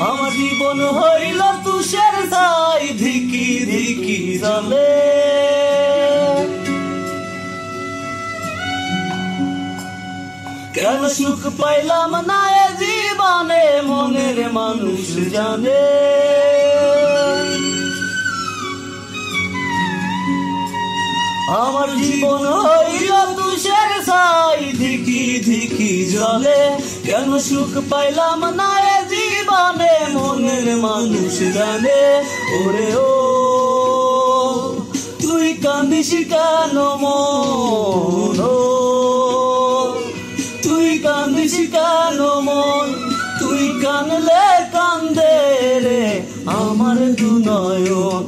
আমার জীবন হইল তুষের ছাই, ধিকি ধিকি জলে। কেন সুখ পাইলাম না এ জীবনে, মনের মানুষ জানে। আমার জীবন হইল তুষের ছাই, ধিকি ধিকি জলে। কেন সুখ পাইলাম না এ জীবনে, মনের মানুষ জানে। ওরে ও তুই কান্দিস কেন মন, তুই কান্দিস কেন মন, তুই কানলে কান্দে রে আমার দু নয়ন।